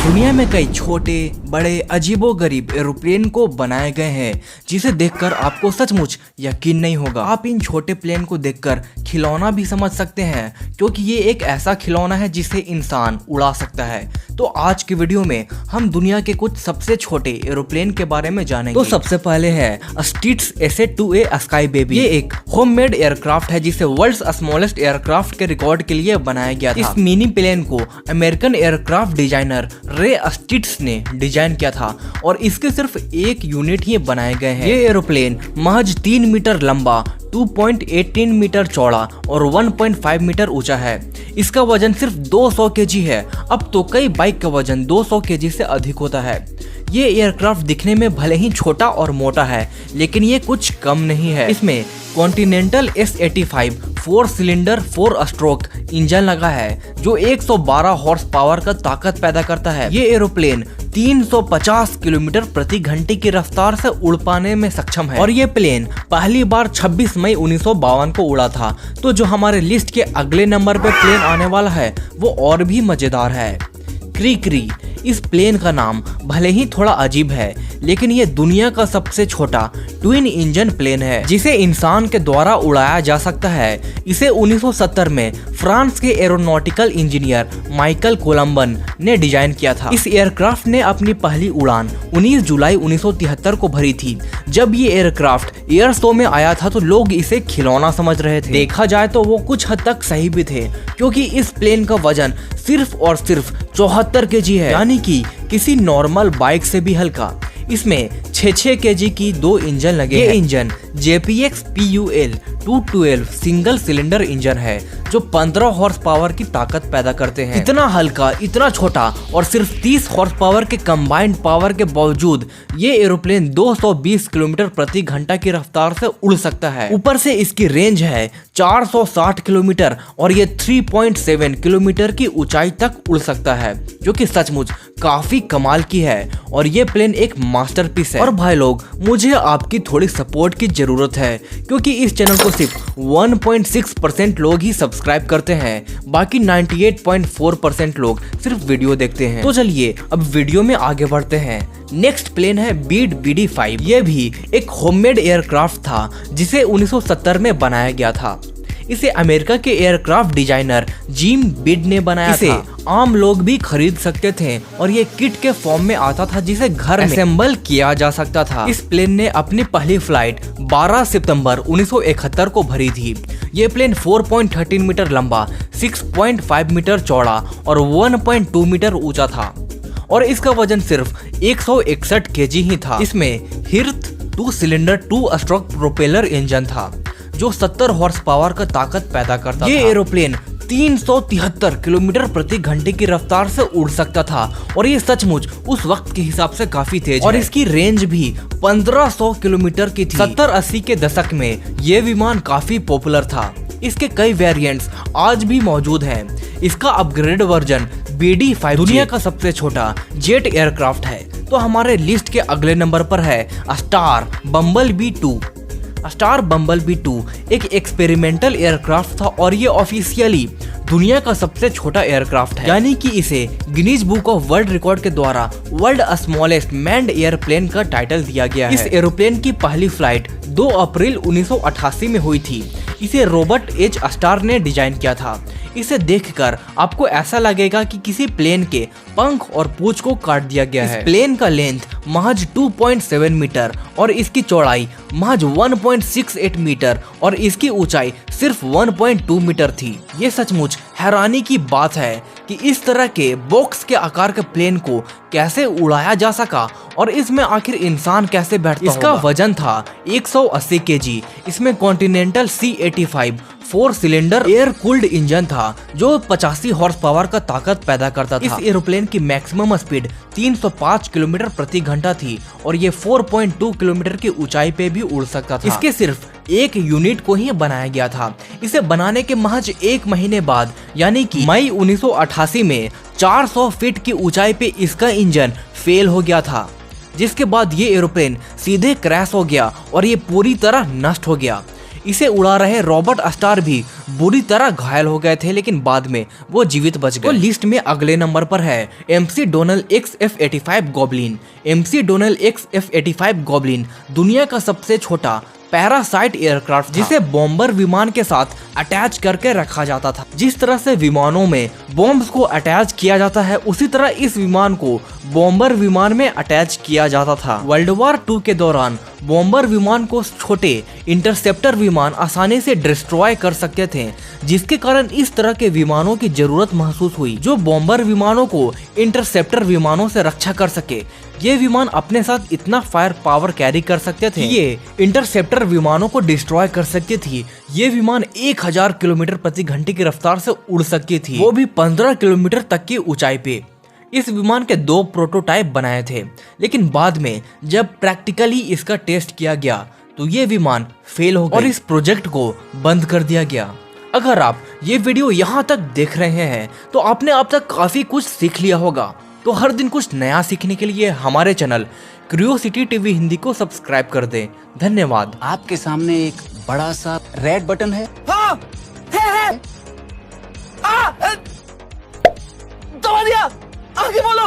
दुनिया में कई छोटे बड़े अजीबोगरीब एरोप्लेन को बनाए गए हैं जिसे देखकर आपको सचमुच यकीन नहीं होगा। आप इन छोटे प्लेन को देखकर खिलौना भी समझ सकते हैं क्योंकि ये एक ऐसा खिलौना है जिसे इंसान उड़ा सकता है। तो आज की वीडियो में हम दुनिया के कुछ सबसे छोटे एरोप्लेन के बारे में जानेंगे। तो सबसे पहले है स्टिट्स SA-2A स्काई बेबी। ये एक होममेड एयरक्राफ्ट है जिसे वर्ल्ड्स स्मॉलेस्ट एयरक्राफ्ट के रिकॉर्ड के लिए बनाया गया था। इस मिनी प्लेन को अमेरिकन एयरक्राफ्ट डिजाइनर रे स्टिट्स ने डिजाइन किया था और इसके सिर्फ एक यूनिट ही बनाए गए हैं। ये एरोप्लेन महज 3 मीटर लंबा, 2.18 मीटर चौड़ा और 1.5 मीटर ऊंचा है। इसका वजन सिर्फ 200 केजी है। अब तो कई बाइक का वजन 200 केजी से अधिक होता है। ये एयरक्राफ्ट दिखने में भले ही छोटा और मोटा है लेकिन ये कुछ कम नहीं है। इसमें continental S-85 4 cylinder 4 stroke engine लगा है जो 112 हॉर्स पावर का ताकत पैदा करता है। ये एरोप्लेन 350 किलोमीटर प्रति घंटे की रफ्तार से उड़ पाने में सक्षम है और ये प्लेन पहली बार 26 मई 1952 को उड़ा था। तो जो हमारे लिस्ट के अगले नंबर पे प्लेन आने वाला है वो और भी मजेदार है। क्री। इस प्लेन का नाम भले ही थोड़ा अजीब है लेकिन ये दुनिया का सबसे छोटा ट्विन इंजन प्लेन है जिसे इंसान के द्वारा उड़ाया जा सकता है। इसे 1970 में फ्रांस के एरोनॉटिकल इंजीनियर माइकल कोलंबन ने डिजाइन किया था। इस एयरक्राफ्ट ने अपनी पहली उड़ान 19 जुलाई 1973 को भरी थी। जब ये एयरक्राफ्ट एयर शो में आया था तो लोग इसे खिलौना समझ रहे थे। देखा जाए तो वो कुछ हद तक सही भी थे क्योंकि इस प्लेन का वजन सिर्फ और सिर्फ 74 केजी है, यानी कि किसी नॉर्मल बाइक से भी हल्का। इसमें 6 केजी की 2 इंजन लगे हैं। ये engine JPX PUL 212 single cylinder engine है जो 15 हॉर्स पावर की ताकत पैदा करते हैं। इतना हल्का, इतना छोटा और सिर्फ 30 हॉर्स पावर के कंबाइंड पावर के बावजूद ये एरोप्लेन 220 किलोमीटर प्रति घंटा की रफ्तार से उड़ सकता है। ऊपर से इसकी रेंज है 460 किलोमीटर और ये 3.7 किलोमीटर की ऊंचाई तक उड़ सकता है जो कि सचमुच काफी कमाल की है और ये प्लेन एक मास्टरपीस है। और भाई लोग, मुझे आपकी थोड़ी सपोर्ट की जरूरत है क्योंकि इस चैनल को सिर्फ 1.6% लोग ही सब्सक्राइब करते हैं, बाकी 98.4% लोग सिर्फ वीडियो देखते हैं। तो चलिए अब वीडियो में आगे बढ़ते हैं। नेक्स्ट प्लेन है बीड BD-5। ये भी एक होममेड एयरक्राफ्ट था जिसे 1970 में बनाया गया था। इसे अमेरिका के एयरक्राफ्ट डिजाइनर जिम बीड ने बनाया था। इसे आम लोग भी खरीद सकते थे और ये किट के फॉर्म में आता था जिसे घर में असेंबल किया जा सकता था। इस प्लेन ने अपनी पहली फ्लाइट 12 सितंबर 1971 को भरी थी। ये प्लेन 4.13 मीटर लंबा, 6.5 मीटर चौड़ा और 1.2 मीटर ऊंचा था और इसका वजन सिर्फ 161 केजी ही था। इसमें हिर्थ 2 सिलेंडर 2 स्ट्रोक प्रोपेलर इंजन था जो 70 हॉर्स पावर का ताकत पैदा करता था। ये एरोप्लेन 373 किलोमीटर प्रति घंटे की रफ्तार से उड़ सकता था और ये सचमुच उस वक्त के हिसाब से काफी तेज और इसकी रेंज भी 1500 किलोमीटर की थी। 70-80 के दशक में ये विमान काफी पॉपुलर था। इसके कई वेरिएंट्स आज भी मौजूद हैं। इसका अपग्रेड वर्जन BD-5 दुनिया का सबसे छोटा जेट एयरक्राफ्ट है। तो हमारे लिस्ट के अगले नंबर पर है स्टार बम्बलबी 2। स्टार बम्बलबी 2 एक एक्सपेरिमेंटल एयरक्राफ्ट था और ये ऑफिशियली दुनिया का सबसे छोटा एयरक्राफ्ट है, यानी कि इसे Guinness book of world record के द्वारा वर्ल्ड स्मॉलेस्ट मैन्ड एयरप्लेन का टाइटल दिया गया है। इस एरोप्लेन की पहली फ्लाइट 2 अप्रैल 1988 में हुई थी। इसे रॉबर्ट H. स्टार ने डिजाइन किया था। इसे देखकर आपको ऐसा लगेगा कि किसी प्लेन के पंख और पूंछ को काट दिया गया है। इस प्लेन का लेंथ महज 2.7 मीटर और इसकी चौड़ाई महज 1.68 मीटर और इसकी ऊंचाई सिर्फ 1.2 मीटर थी। ये सचमुच हैरानी की बात है कि इस तरह के बॉक्स के आकार के प्लेन को कैसे उड़ाया जा सका और इसमें आखिर इंसान कैसे बैठता होगा। इसका वजन था 180 केजी। इसमें continental C-85 4 cylinder air cooled engine था जो 85 हॉर्स पावर का ताकत पैदा करता था। इस एरोप्लेन की मैक्सिमम स्पीड 305 किलोमीटर प्रति घंटा थी और ये 4.2 किलोमीटर की ऊंचाई पे भी उड़ सकता था। इसके सिर्फ एक यूनिट को ही बनाया गया था। इसे बनाने के महज 1 महीने बाद यानी कि मई 1988 में 400 फीट की ऊंचाई पे इसका इंजन फेल हो गया था, जिसके बाद ये एरोप्लेन सीधे क्रैश हो गया और ये पूरी तरह नष्ट हो गया। इसे उड़ा रहे रॉबर्ट स्टार भी बुरी तरह घायल हो गए थे, लेकिन बाद में वो जीवित बच गए। तो लिस्ट में अगले नंबर पर है MC Donal XF-85 goblin. MC Donal XF-85 goblin दुनिया का सबसे छोटा पैरासाइट एयरक्राफ्ट, जिसे बॉम्बर विमान के साथ अटैच करके रखा जाता था। जिस तरह से विमानों में बॉम्ब्स को अटैच किया जाता है, उसी तरह इस विमान को बॉम्बर विमान में अटैच किया जाता था। वर्ल्ड वॉर 2 के दौरान बॉम्बर विमान को छोटे इंटरसेप्टर विमान आसानी से डिस्ट्रॉय कर सकते थे, जिसके कारण इस तरह के विमानों की जरूरत महसूस हुई जो बॉम्बर विमानों को इंटरसेप्टर विमानों से रक्षा कर सके। ये विमान अपने साथ इतना फायर पावर कैरी कर सकते थे, ये इंटरसेप्टर विमानों को डिस्ट्रॉय कर सकती थी। ये विमान 1000 किलोमीटर प्रति घंटे की रफ्तार से उड़ सकती थी, वो भी 15 किलोमीटर तक की ऊंचाई पे। इस विमान के 2 प्रोटोटाइप बनाए थे, लेकिन बाद में जब प्रैक्टिकली इसका टेस्ट किया गया तो ये विमान फेल हो गए और इस प्रोजेक्ट को बंद कर दिया गया। अगर आप ये वीडियो यहाँ तक देख रहे हैं तो आपने अब तक काफी कुछ सीख लिया होगा। तो हर दिन कुछ नया सीखने के लिए हमारे चैनल क्यूरियोसिटी टीवी हिंदी को सब्सक्राइब कर दें। धन्यवाद। आपके सामने एक बड़ा सा रेड बटन है। हाँ, है। दबा दिया, आगे बोलो।